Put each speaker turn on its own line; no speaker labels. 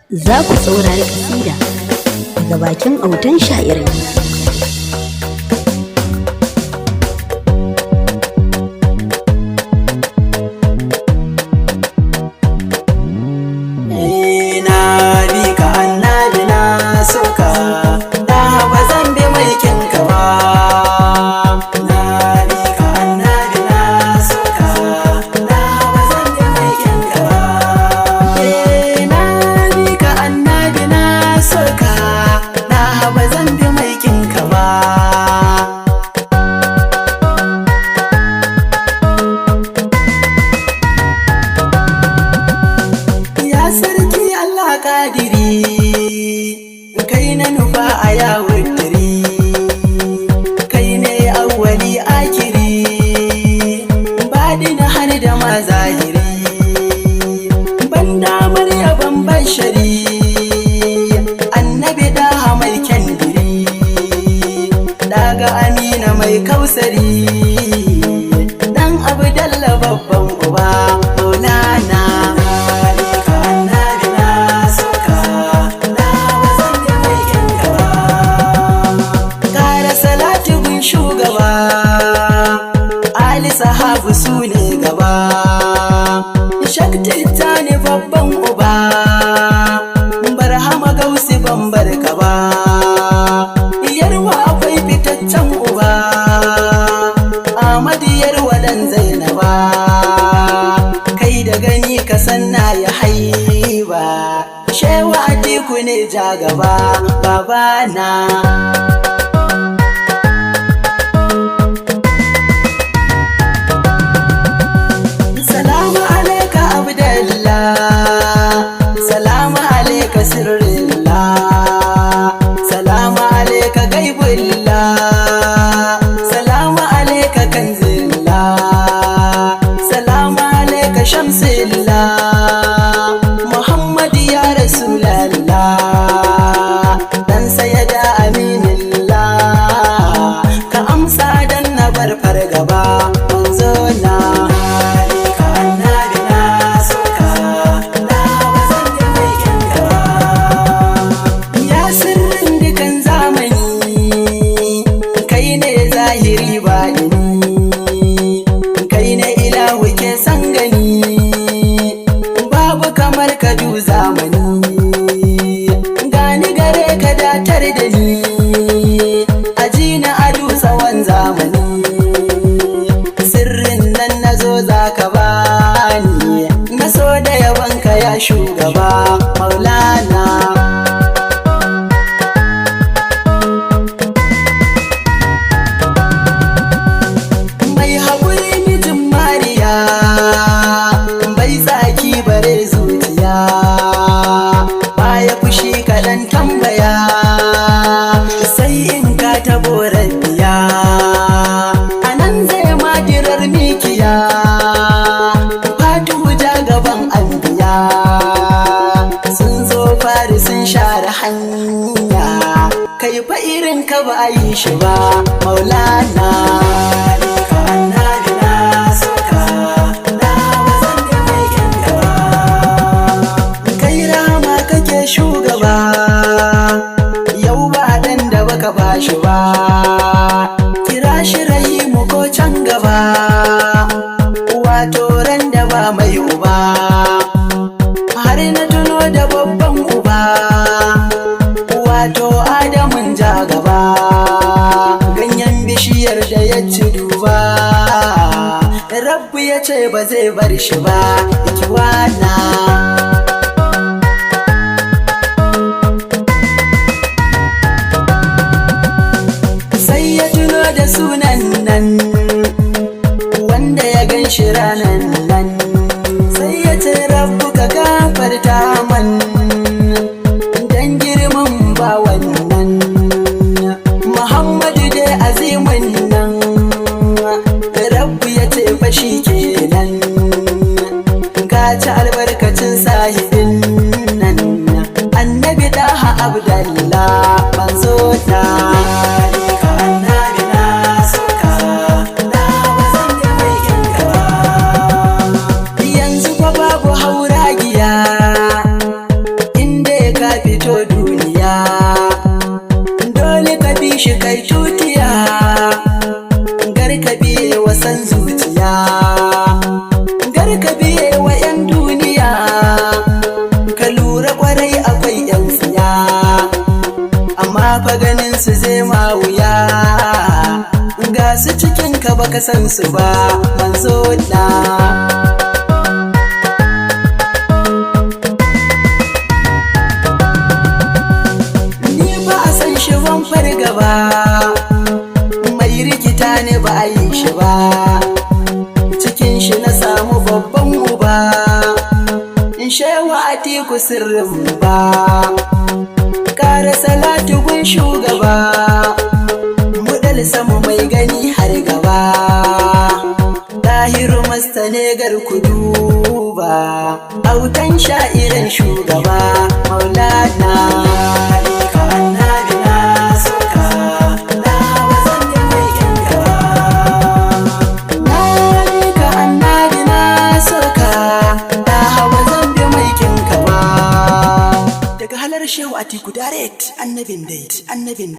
za ku saurari kasida daga bakin autan sha'irai.
Kai na nufa a yawon dare, kai ne awwali akiri, baɗin har da ma zahiri, ban damar yaban bashari, annabi daha mai kyandiri, daga amina mai kausari, dan abdalla babban uba maulana. Shugaba Ali sahabu su ne gaba, shakti ta ne babban uba, barhama gausi ban barka ba, yarwa akwai fitaccen uba, Ahmadu yarwa dan Zainaba, kai da gani ka sanna ya haiba, shewa atiku ne ja gaba babana. Salamu alaika sirrillah, salamu alaika gaibullah, salamu alaika kanzillah, salamu alaika shamsillah, Muhammadu ya rasulallah, dan sayyada aminillah, ka amsa dan na bar fargaba manzo na. Kai ne ilahu ke san gani, babu kamar ka du zamani, gani gare ka datar da ni, aji na adu tsawon zamani, sirrin nan na zo za ka bani, na so da yabanka ya shugaba maulana. Bai tsaki bare zuciya, baya fushi kaɗan tambaya, sai in ka tabo rabbiya, a nan zai madirar mikiya, fatu ja gaban anbiya, sun zo fari sun share hanya, kai fa irin ka ba a yi shi ba maulana. Shugaba yau ba dan da baka bashi ba, kira shi rahimu ko can gaba, wato ran da ba mai uba, har na tuno da babban uba, wato adamun ja gaba, ganyen bishiyar da ya ci duba, rabbu ya ce ba zai bar shi ba ikiwana. Da sunan nan wanda ya gan shi ranan nan, sai ya ce rabbu ka gafarta man, dan girman ba wannan Muhammadu dai azimin nan, rabbu ya ce fa shi kenan, ka ci albarkacin sahi kai tutiya, garka biye wa san zuciya, garka biye wa 'yan duniya, ka lura kwarai akwai 'yan tsiya, amma fa ganin su zai ma wuya, ga su cikin ka baka san su ba manzo na. Ban fargaba mai rikita ne ba a yi shi ba, cikin shi na samu babban uba, in shewa Atiku sirrin ba, kara salatu gun shugaba, mudal sama mai gani har gaba, Tahiru masta ne garkudu ba, autan sha'iran shugaba Maulana. Shehu Atiku direct annabin date annabin